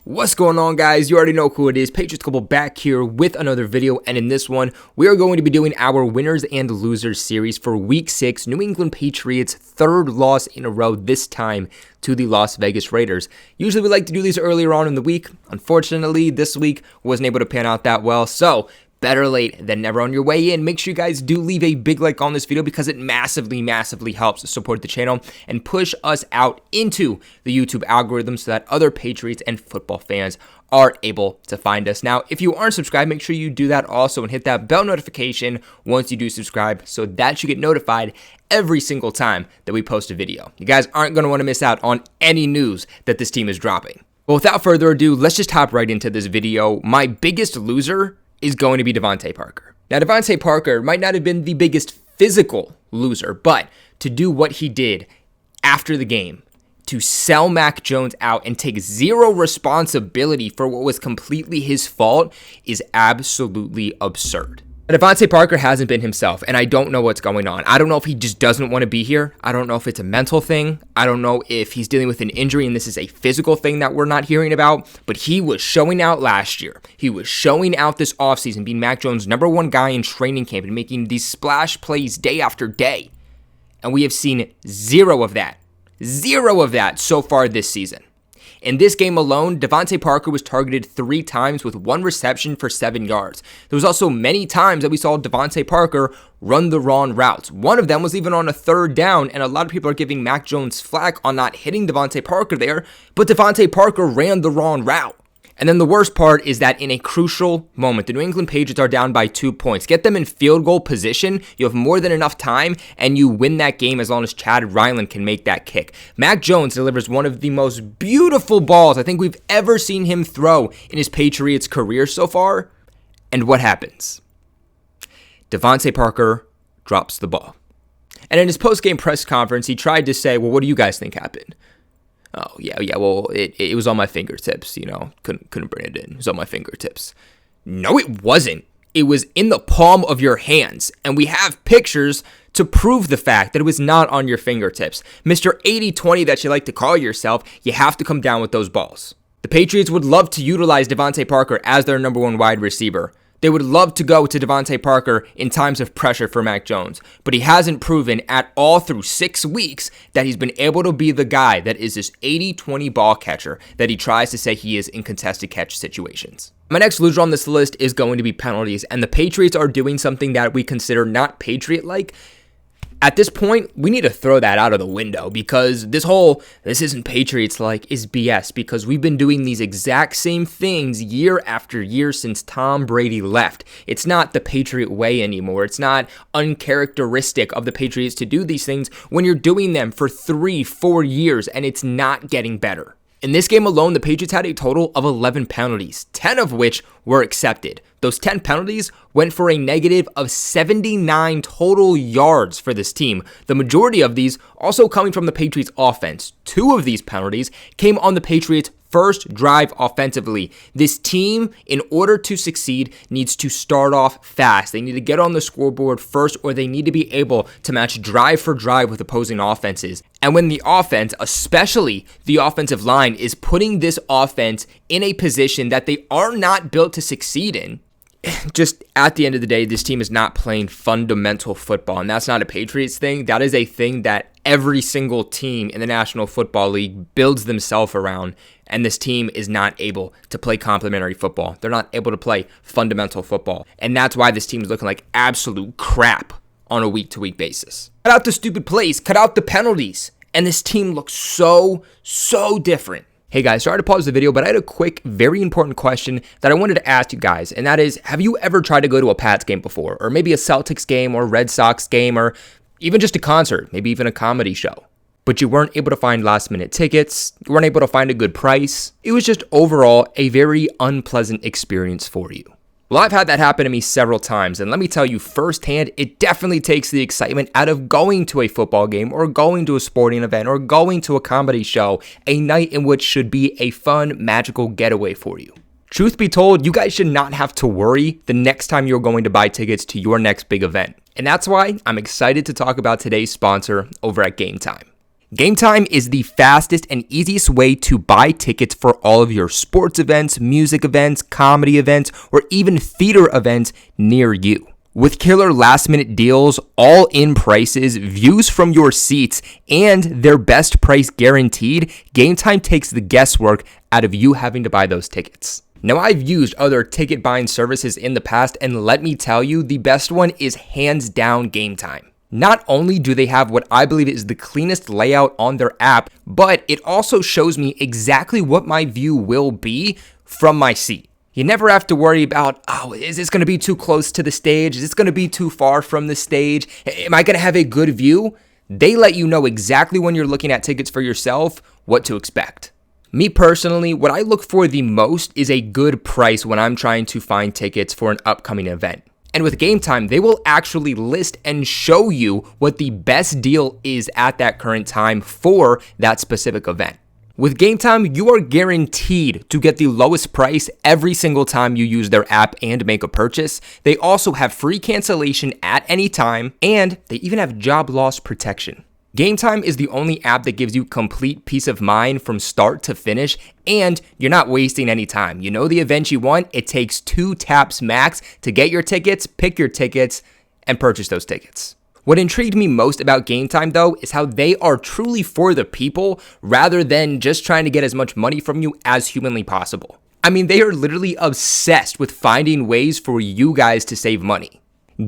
What's going on, guys? You already know who it is. Patriots Global back here with another video, and in this one, we are going to be doing our winners and losers series for Week 6, New England Patriots' third loss in a row, this time to the Las Vegas Raiders. Usually we like to do these earlier on in the week. Unfortunately, this week wasn't able to pan out that well, so better late than never. On your way in, make sure you guys do leave a big like on this video because it massively helps support the channel and push us out into the YouTube algorithm so that other Patriots and football fans are able to find us. Now, if you aren't subscribed, make sure you do that also and hit that bell notification once you do subscribe so that you get notified every single time that we post a video. You guys aren't going to want to miss out on any news that this team is dropping. Well, without further ado, let's just hop right into this video. My biggest loser is going to be Devonte Parker. Now, Devonte Parker might not have been the biggest physical loser, but to do what he did after the game, to sell Mac Jones out and take zero responsibility for what was completely his fault, is absolutely absurd. Devonte Parker hasn't been himself, and I don't know what's going on. I don't know if he just doesn't want to be here. I don't know if it's a mental thing. I don't know if he's dealing with an injury and this is a physical thing that we're not hearing about, but he was showing out last year. He was showing out this offseason, being Mac Jones' #1 guy in training camp and making these splash plays day after day. And we have seen zero of that so far this season. In this game alone, Devonte Parker was targeted 3 times with 1 reception for 7 yards. There was also many times that we saw Devonte Parker run the wrong routes. One of them was even on a 3rd down, and a lot of people are giving Mac Jones flack on not hitting Devonte Parker there, but Devonte Parker ran the wrong route. And then the worst part is that in a crucial moment, the New England Patriots are down by 2 points. Get them in field goal position. You have more than enough time, and you win that game as long as Chad Ryland can make that kick. Mac Jones delivers one of the most beautiful balls I think we've ever seen him throw in his Patriots career so far. And what happens? Devonte Parker drops the ball. And in his post-game press conference, he tried to say, well, what do you guys think happened? Oh, yeah, well, it was on my fingertips, couldn't bring it in. It was on my fingertips. No, it wasn't. It was in the palm of your hands, and we have pictures to prove the fact that it was not on your fingertips. Mr. 80-20 that you like to call yourself, you have to come down with those balls. The Patriots would love to utilize Devonte Parker as their #1 wide receiver. They would love to go to Devonte Parker in times of pressure for Mac Jones, but he hasn't proven at all through 6 weeks that he's been able to be the guy that is this 80-20 ball catcher that he tries to say he is in contested catch situations. My next loser on this list is going to be penalties, and the Patriots are doing something that we consider not Patriot-like. At this point, we need to throw that out of the window because this isn't Patriots-like is BS because we've been doing these exact same things year after year since Tom Brady left. It's not the Patriot way anymore. It's not uncharacteristic of the Patriots to do these things when you're doing them for 3-4 years and it's not getting better. In this game alone, the Patriots had a total of 11 penalties, 10 of which were accepted. Those 10 penalties went for a negative of 79 total yards for this team. The majority of these also coming from the Patriots offense. 2 of these penalties came on the Patriots' first drive offensively. This team, in order to succeed, needs to start off fast. They need to get on the scoreboard first, or they need to be able to match drive for drive with opposing offenses. And when the offense, especially the offensive line, is putting this offense in a position that they are not built to succeed in, just at the end of the day, this team is not playing fundamental football, and that's not a Patriots thing. That is a thing that every single team in the National Football League builds themselves around, and this team is not able to play complementary football. They're not able to play fundamental football, and that's why this team is looking like absolute crap on a week-to-week basis. Cut out the stupid plays, cut out the penalties, and this team looks so different. Hey guys, sorry to pause the video, but I had a quick, very important question that I wanted to ask you guys, and that is, have you ever tried to go to a Pats game before, or maybe a Celtics game, or Red Sox game, or even just a concert, maybe even a comedy show, but you weren't able to find last-minute tickets, you weren't able to find a good price? It was just overall a very unpleasant experience for you. Well, I've had that happen to me several times, and let me tell you firsthand, it definitely takes the excitement out of going to a football game, or going to a sporting event, or going to a comedy show, a night in which should be a fun, magical getaway for you. Truth be told, you guys should not have to worry the next time you're going to buy tickets to your next big event. And that's why I'm excited to talk about today's sponsor over at Game Time. Game Time is the fastest and easiest way to buy tickets for all of your sports events, music events, comedy events, or even theater events near you. With killer last-minute deals, all-in prices, views from your seats, and their best price guaranteed, Game Time takes the guesswork out of you having to buy those tickets. Now, I've used other ticket buying services in the past, and let me tell you, the best one is hands down Game Time. Not only do they have what I believe is the cleanest layout on their app, but it also shows me exactly what my view will be from my seat. You never have to worry about, is this going to be too close to the stage? Is this going to be too far from the stage? Am I going to have a good view? They let you know exactly when you're looking at tickets for yourself what to expect. Me personally, what I look for the most is a good price when I'm trying to find tickets for an upcoming event. And with Game Time, they will actually list and show you what the best deal is at that current time for that specific event. With Game Time, you are guaranteed to get the lowest price every single time you use their app and make a purchase. They also have free cancellation at any time, and they even have job loss protection. Game Time is the only app that gives you complete peace of mind from start to finish, and you're not wasting any time. You know the event you want, it takes 2 taps max to get your tickets, pick your tickets, and purchase those tickets. What intrigued me most about Game Time, though, is how they are truly for the people rather than just trying to get as much money from you as humanly possible. I mean, they are literally obsessed with finding ways for you guys to save money.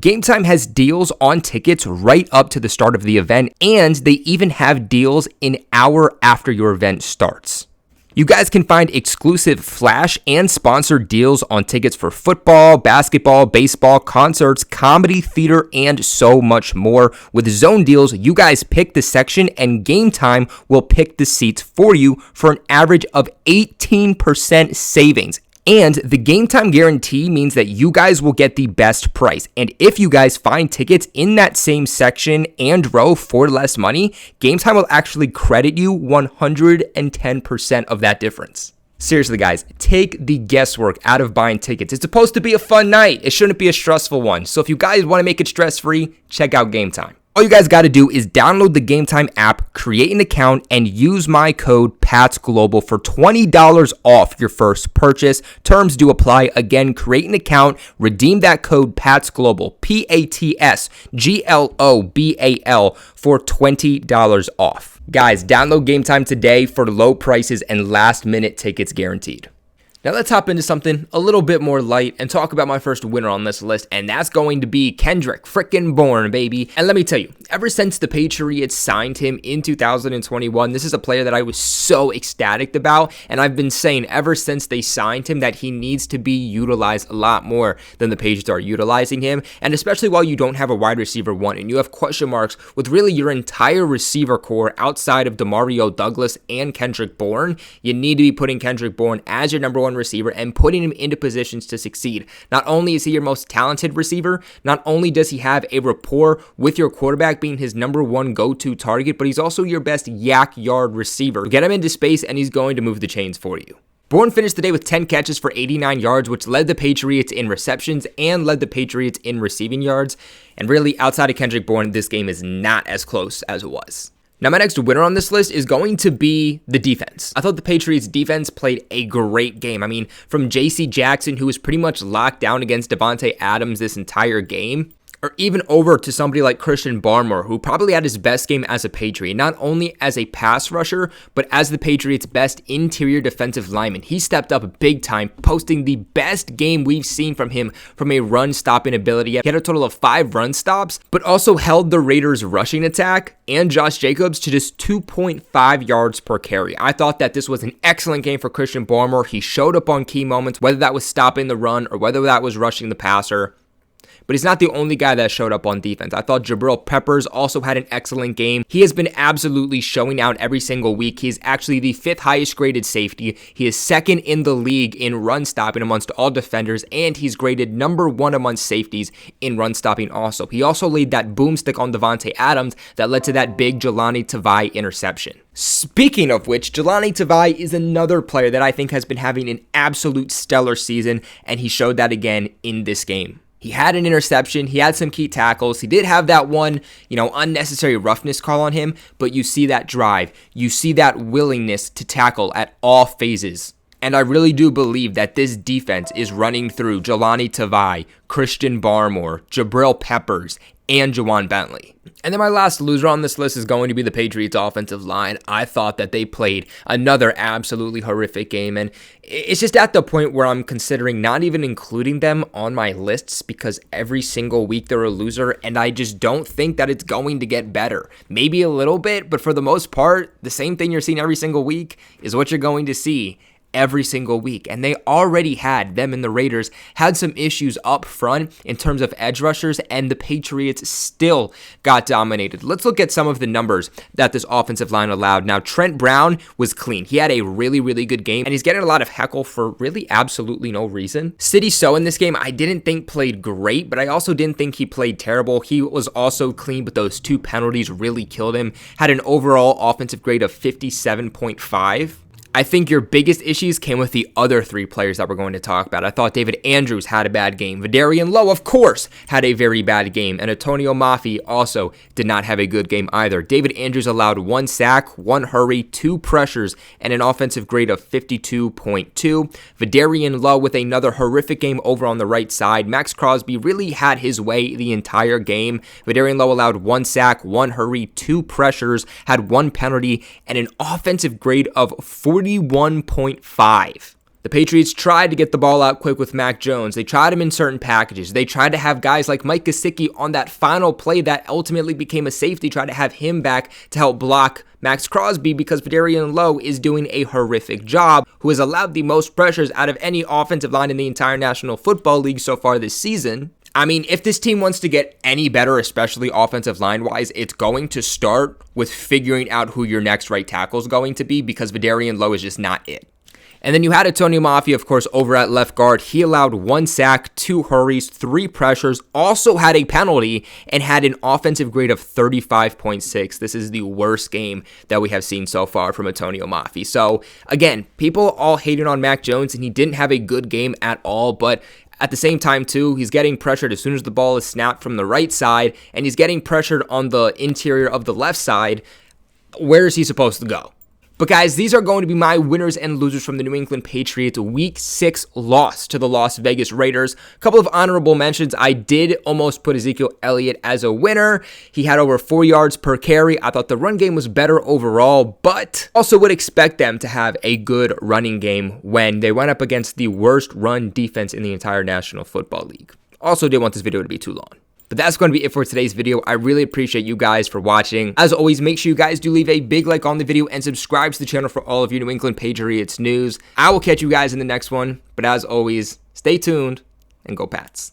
Game Time has deals on tickets right up to the start of the event, and they even have deals an hour after your event starts. You guys can find exclusive flash and sponsored deals on tickets for football, basketball, baseball, concerts, comedy, theater, and so much more. With zone deals, you guys pick the section and Game Time will pick the seats for you for an average of 18% savings. And the Game Time guarantee means that you guys will get the best price. And if you guys find tickets in that same section and row for less money, Game Time will actually credit you 110% of that difference. Seriously, guys, take the guesswork out of buying tickets. It's supposed to be a fun night. It shouldn't be a stressful one. So if you guys want to make it stress-free, check out Game Time. All you guys got to do is download the Game Time app, create an account, and use my code Patriots Global for $20 off your first purchase. Terms do apply. Again, create an account, redeem that code Patriots Global, PATSGLOBAL, for $20 off. Guys, download Game Time today for low prices and last-minute tickets guaranteed. Now let's hop into something a little bit more light and talk about my first winner on this list, and that's going to be Kendrick frickin' Bourne, baby. And let me tell you, ever since the Patriots signed him in 2021, this is a player that I was so ecstatic about, and I've been saying ever since they signed him that he needs to be utilized a lot more than the Patriots are utilizing him, and especially while you don't have a wide receiver one and you have question marks with really your entire receiver core outside of Demario Douglas and Kendrick Bourne, you need to be putting Kendrick Bourne as your number one receiver and putting him into positions to succeed. Not only is he your most talented receiver, not only does he have a rapport with your quarterback being his number one go-to target, but he's also your best yak yard receiver. Get him into space and he's going to move the chains for you. Bourne finished the day with 10 catches for 89 yards, which led the Patriots in receptions and led the Patriots in receiving yards. And really, outside of Kendrick Bourne, this game is not as close as it was. Now, my next winner on this list is going to be the defense. I thought the Patriots defense played a great game. I mean, from J.C. Jackson, who was pretty much locked down against Devonte Adams this entire game, or even over to somebody like Christian Barmore, who probably had his best game as a Patriot, not only as a pass rusher, but as the Patriots' best interior defensive lineman. He stepped up big time, posting the best game we've seen from him from a run-stopping ability. He had a total of 5 run stops, but also held the Raiders' rushing attack and Josh Jacobs to just 2.5 yards per carry. I thought that this was an excellent game for Christian Barmore. He showed up on key moments, whether that was stopping the run or whether that was rushing the passer. But he's not the only guy that showed up on defense. I thought Jabril Peppers also had an excellent game. He has been absolutely showing out every single week. He is actually the 5th highest graded safety. He is 2nd in the league in run stopping amongst all defenders, and he's graded number 1 amongst safeties in run stopping also. He also laid that boomstick on Devonte Adams that led to that big Jelani Tavai interception. Speaking of which, Jelani Tavai is another player that I think has been having an absolute stellar season, and he showed that again in this game. He had an interception. He had some key tackles. He did have that one, unnecessary roughness call on him, but you see that drive. You see that willingness to tackle at all phases. And I really do believe that this defense is running through Jelani Tavai, Christian Barmore, Jabril Peppers, and Juwan Bentley. And then my last loser on this list is going to be the Patriots offensive line. I thought that they played another absolutely horrific game, and it's just at the point where I'm considering not even including them on my lists because every single week they're a loser, and I just don't think that it's going to get better. Maybe a little bit, but for the most part, the same thing you're seeing every single week is what you're going to see every single week. And they already them and the Raiders had some issues up front in terms of edge rushers, and the Patriots still got dominated. Let's look at some of the numbers that this offensive line allowed. Now, Trent Brown was clean. He had a really, really good game, and he's getting a lot of heckle for really absolutely no reason. Sidney So in this game, I didn't think played great, but I also didn't think he played terrible. He was also clean, but those 2 penalties really killed him. Had an overall offensive grade of 57.5. I think your biggest issues came with the other 3 players that we're going to talk about. I thought David Andrews had a bad game. Vidarian Lowe, of course, had a very bad game. And Antonio Mafi also did not have a good game either. David Andrews allowed 1 sack, 1 hurry, 2 pressures, and an offensive grade of 52.2. Vidarian Lowe with another horrific game over on the right side. Max Crosby really had his way the entire game. Vidarian Lowe allowed 1 sack, 1 hurry, 2 pressures, had 1 penalty, and an offensive grade of 41.5. The Patriots tried to get the ball out quick with Mac Jones. They tried him in certain packages. They tried to have guys like Mike Gesicki on that final play that ultimately became a safety, tried to have him back to help block Max Crosby because Vidarian Lowe is doing a horrific job, who has allowed the most pressures out of any offensive line in the entire National Football League so far this season. I mean, if this team wants to get any better, especially offensive line-wise, it's going to start with figuring out who your next right tackle is going to be, because Vidarian Lowe is just not it. And then you had Antonio Mafi, of course, over at left guard. He allowed 1 sack, 2 hurries, 3 pressures, also had a penalty, and had an offensive grade of 35.6. This is the worst game that we have seen so far from Antonio Mafi. So, again, people all hated on Mac Jones, and he didn't have a good game at all, but at the same time, too, he's getting pressured as soon as the ball is snapped from the right side, and he's getting pressured on the interior of the left side. Where is he supposed to go? But guys, these are going to be my winners and losers from the New England Patriots Week 6 loss to the Las Vegas Raiders. A couple of honorable mentions. I did almost put Ezekiel Elliott as a winner. He had over 4 yards per carry. I thought the run game was better overall, but also would expect them to have a good running game when they went up against the worst run defense in the entire National Football League. Also didn't want this video to be too long. But that's going to be it for today's video. I really appreciate you guys for watching. As always, make sure you guys do leave a big like on the video and subscribe to the channel for all of your New England Patriots news. I will catch you guys in the next one. But as always, stay tuned and go Pats.